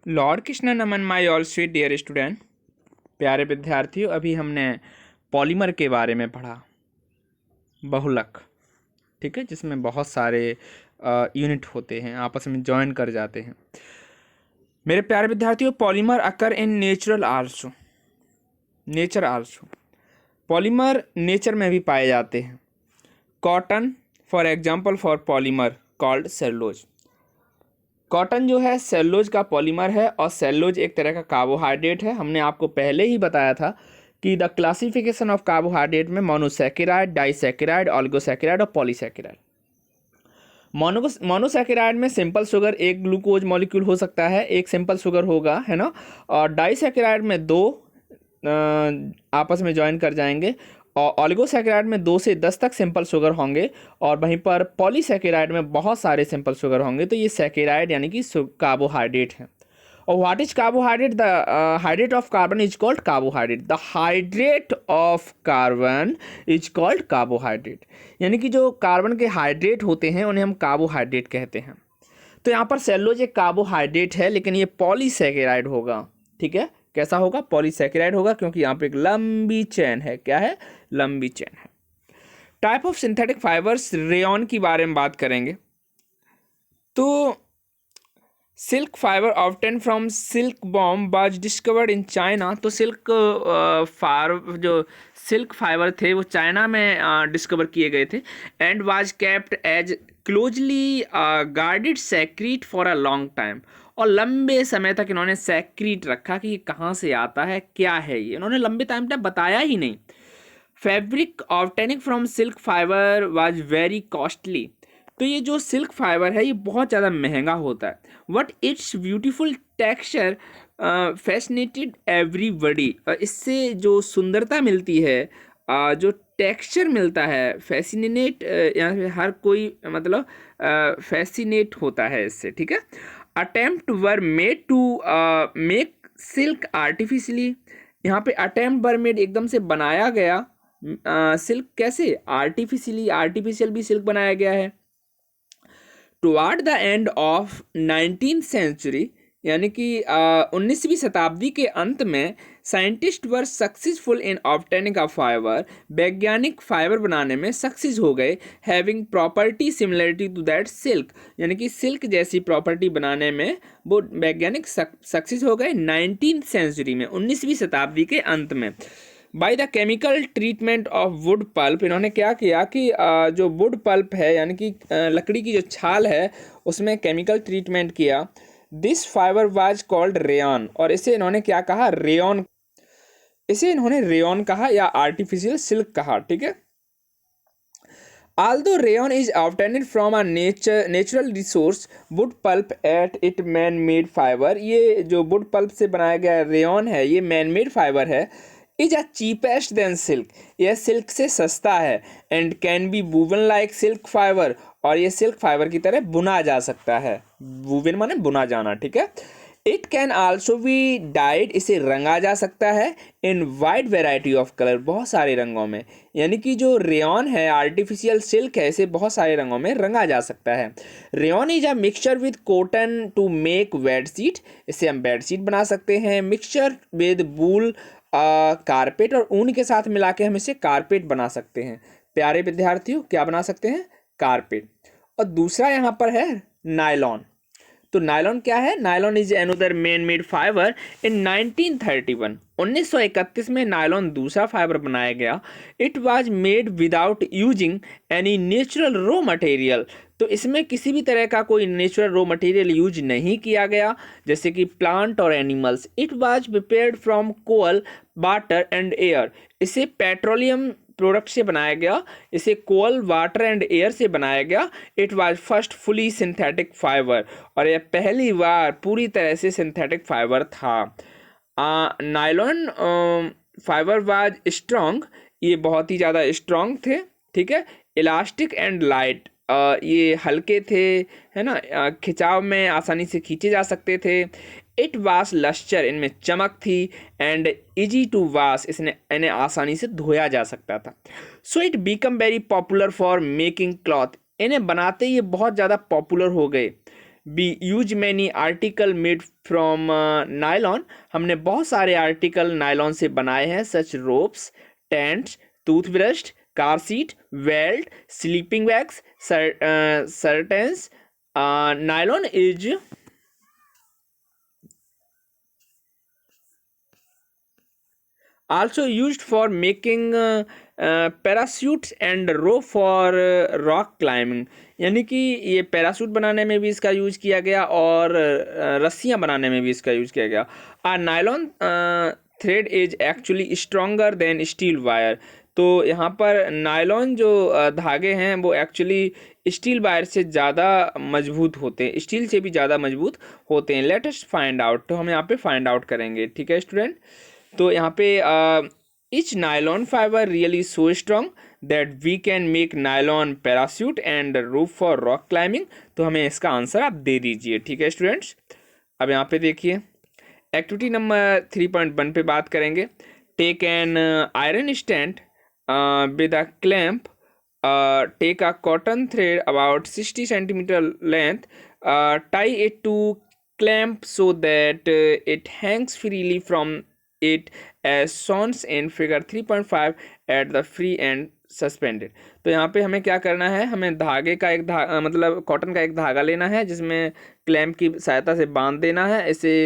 Lord Krishna नमन my all sweet dear student. प्यारे विद्यार्थियों, अभी हमने पॉलीमर के बारे में पढ़ा, बहुलक, ठीक है, जिसमें बहुत सारे यूनिट होते हैं, आपस में जॉइन कर जाते हैं। मेरे प्यारे विद्यार्थियों, polymer occur in natural also, nature also. Polymer nature में भी पाए जाते हैं। Cotton for example for polymer called cellulose. Cotton जो है सेलुलोज का पॉलीमर है, और सेलुलोज एक तरह का कार्बोहाइड्रेट है। हमने आपको पहले ही बताया था कि द क्लासिफिकेशन ऑफ कार्बोहाइड्रेट में मोनोसैकेराइड, डाइसैकेराइड, ऑलिगोसैकेराइड और पॉलीसैकेराइड। मोनोसैकेराइड में सिंपल शुगर एक ग्लूकोज मॉलिक्यूल हो सकता है, एक सिंपल शुगर होगा, है ना। और डाइसैकेराइड में दो आपस में ज्वाइन कर जाएंगे, और ऑलिगोसैकेराइड में 2 से 10 तक सिंपल शुगर होंगे, और वहीं पर पॉलीसैकेराइड में बहुत सारे सिंपल शुगर होंगे। तो ये सैकेराइड यानी कि कार्बोहाइड्रेट है। और what is carbohydrate? The hydrate of carbon is called carbohydrate. The hydrate of carbon is called carbohydrate. यानी कि जो कार्बन के हाइड्रेट होते हैं उन्हें हम कार्बोहाइड्रेट कहते हैं। तो यहाँ पर सेलुलोज एक कार्बोहाइड्रेट है, लेकिन ये पॉलीसैकेराइड होगा, ठीक है। कैसा होगा? पॉलीसैकेराइड होगा, क्योंकि यहाँ पे एक लंबी चेन है। क्या है? लंबी चेन है। Type of synthetic fibres, rayon की बारे में बात करेंगे। तो silk fibre obtain from silk worm was discovered in China. तो सिल्क फाइबर थे वो चाइना में डिस्कवर किए गए थे। And was kept as closely guarded secret for a long time. और लंबे समय तक इन्होंने सेक्रीट रखा कि ये कहाँ से आता है, क्या है ये, इन्होंने लंबे टाइम तक बताया ही नहीं। Fabric obtaining from silk fibre was very costly. तो ये जो सिल्क फाइबर है ये बहुत ज़्यादा महंगा होता है। What it's beautiful texture fascinated everybody. इससे जो सुंदरता मिलती है, जो टेक्सचर मिलता है, फैसिनेट यहाँ पे हर कोई मतलब फैसिनेट होता है इससे, ठीक है। Attempt were made to make silk artificially. यहाँ पे अटेम्प्ट वर मेड एकदम से बनाया गया सिल्क। कैसे? आर्टिफिशियली, आर्टिफिशियल भी सिल्क बनाया गया है। Toward the end of 19th century, यानी कि 19वीं शताब्दी के अंत में scientist were successful in obtaining a fibre. वैज्ञानिक फाइबर बनाने में सक्सेस हो गए। Having property similarity to that silk, यानी कि सिल्क जैसी प्रॉपर्टी बनाने में वो वैज्ञानिक सक्सेस हो गए 19th सेंचुरी में, 19वीं शताब्दी के अंत में। By the chemical treatment of wood pulp, इन्होंने क्या किया कि जो वुड पल्प है यानी कि लकड़ी की जो छाल है उसमें केमिकल ट्रीटमेंट किया। This fibre was called rayon, और इसे इन्होंने क्या कहा? रेयॉन। इसे इन्होंने रेयॉन कहा या आर्टिफिशियल सिल्क कहा, ठीक है। Although rayon is obtained from a natural resource, wood pulp at it man-made fiber, ये जो wood pulp से बनाया गया रेयॉन है ये man-made fiber है। Is a cheapest than silk, यह सिल्क से सस्ता है। And can be woven like silk fibre, और ये सिल्क फाइबर की तरह बुना जा सकता है। वूवन माने बुना जाना, ठीक है। It can also be died, इसे रंगा जा सकता है। इन वाइड वेराइटी ऑफ कलर, बहुत सारे रंगों में। यानी कि जो रेयॉन है, आर्टिफिशियल सिल्क है, इसे बहुत सारे रंगों में रंगा जा सकता है। Rayon is a mixture with cotton to make bedsheet, इससे हम बेडशीट बना सकते हैं। मिक्सचर विद वूल, कारपेट, और ऊन के साथ मिला के हम इसे कारपेट बना सकते हैं। प्यारे विद्यार्थियों, क्या बना सकते हैं? कारपेट। और दूसरा यहाँ पर है नायलॉन। तो नायलॉन क्या है? Nylon is another man made fibre in 1931। 1931 में नायलॉन दूसरा फाइबर बनाया गया। It was made without using any natural raw material. तो इसमें किसी भी तरह का कोई नेचुरल रॉ मटेरियल यूज नहीं किया गया, जैसे कि प्लांट और animals. It was prepared from coal, water and air. इसे पेट्रोलियम प्रोडक्ट से बनाया गया, इसे कोल, वाटर एंड एयर से बनाया गया। It was first fully synthetic fibre, और यह पहली बार पूरी तरह से सिंथेटिक फाइबर था। नायलॉन फाइबर वाज स्ट्रॉन्ग, ये बहुत ही ज़्यादा स्ट्रॉन्ग थे, ठीक है। इलास्टिक एंड लाइट, ये हल्के थे, है ना, खिंचाव में आसानी से खींचे जा सकते थे। इट वाश लस्चर, इनमें चमक थी। एंड इजी टू वाश, इन्हें आसानी से धोया जा सकता था। So it become very popular for making cloth, इन्हें बनाते ही ये बहुत ज़्यादा पॉपुलर हो गए। We use many article made from nylon, हमने बहुत सारे आर्टिकल नायलॉन से बनाए हैं, such ropes, tents, toothbrush, car seat, belt, sleeping bags, curtains. Nylon is also used for making parachutes and rope for rock climbing. यानी कि ये parachute बनाने में भी इसका यूज किया गया और रस्सियां बनाने में भी इसका यूज किया गया. Nylon thread is actually stronger than steel wire. तो यहाँ पर नायलॉन जो धागे हैं वो एक्चुअली स्टील वायर से ज़्यादा मजबूत होते हैं, स्टील से भी ज़्यादा मजबूत होते हैं. Let us find out. तो हम यहाँ पे फाइंड आउट करेंगे. ठीक है स्टूडेंट. तो यहाँ पे each nylon fiber really so strong that we can make nylon parachute and rope for rock climbing. तो हमें इसका आंसर आप दे दीजिए. ठीक है स्टूडेंट्स. अब यहाँ पे देखिए एक्टिविटी नंबर 3.1 पे बात करेंगे. Take an iron stand with a clamp, take a cotton thread about 60 centimeter length, tie it to clamp so that it hangs freely from it as shown in figure 3.5 at the free end suspended. तो यहाँ पे हमें क्या करना है, हमें धागे का एक मतलब कॉटन का एक धागा लेना है जिसमें क्लैंप की सहायता से बांध देना है इसे,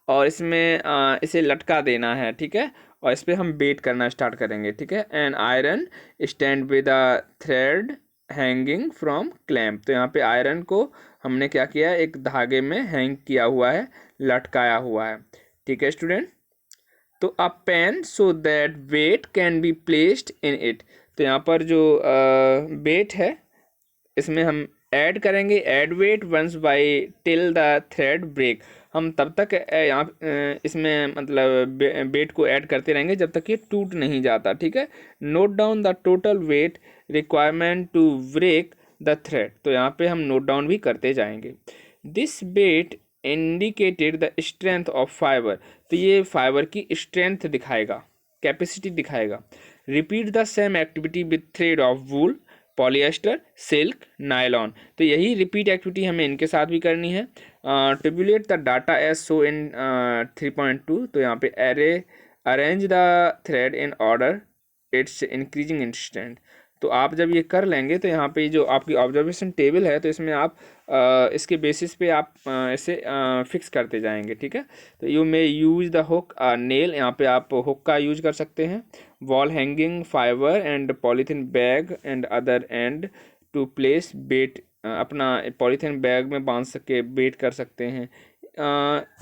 और इसमें इसे लटका देना है. ठीक है. और इस पर हम बेट करना स्टार्ट करेंगे. ठीक है. N iron stand with a thread hanging from clamp. तो यहाँ पे आयरन को हमने क्या किया, एक धागे में हैंग किया हुआ है, लटकाया हुआ है. ठीक है स्टूडेंट. तो a pen so that weight can be placed in it. तो यहाँ पर जो वेट है इसमें हम ऐड करेंगे, add weight once by till the thread break. हम तब तक यहाँ इसमें मतलब वेट को ऐड करते रहेंगे जब तक ये टूट नहीं जाता. ठीक है. Note down the total weight requirement to break the thread. तो यहाँ पे हम नोट डाउन भी करते जाएंगे. This weight indicated the strength of fibre. तो ये फाइबर की स्ट्रेंथ दिखाएगा, कैपेसिटी दिखाएगा. Repeat the same activity with thread of wool, polyester, silk, nylon. तो यही रिपीट एक्टिविटी हमें इनके साथ भी करनी है. टेबुलेट द डाटा एज सो इन 3.2. तो यहाँ पे arrange the thread in order it's increasing in strength. तो आप जब ये कर लेंगे तो यहाँ पे जो आपकी ऑब्जर्वेशन टेबल है तो इसमें आप इसके बेसिस पे आप इसे फिक्स करते जाएंगे. ठीक है. तो you may use the hook nail. यहाँ पे आप हुक का यूज कर सकते हैं. Wall hanging fibre and polythene bag and other and to place bet. अपना पॉलीथीन बैग में बांध सके बेट कर सकते हैं.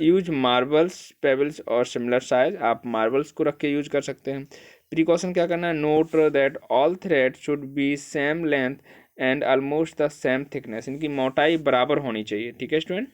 यूज मार्बल्स, पेबल्स और सिमिलर साइज. आप मार्बल्स को रख के यूज कर सकते हैं. प्रिकॉशन क्या करना है, note that all thread should be same length and almost the same thickness. इनकी मोटाई बराबर होनी चाहिए. ठीक है स्टूडेंट.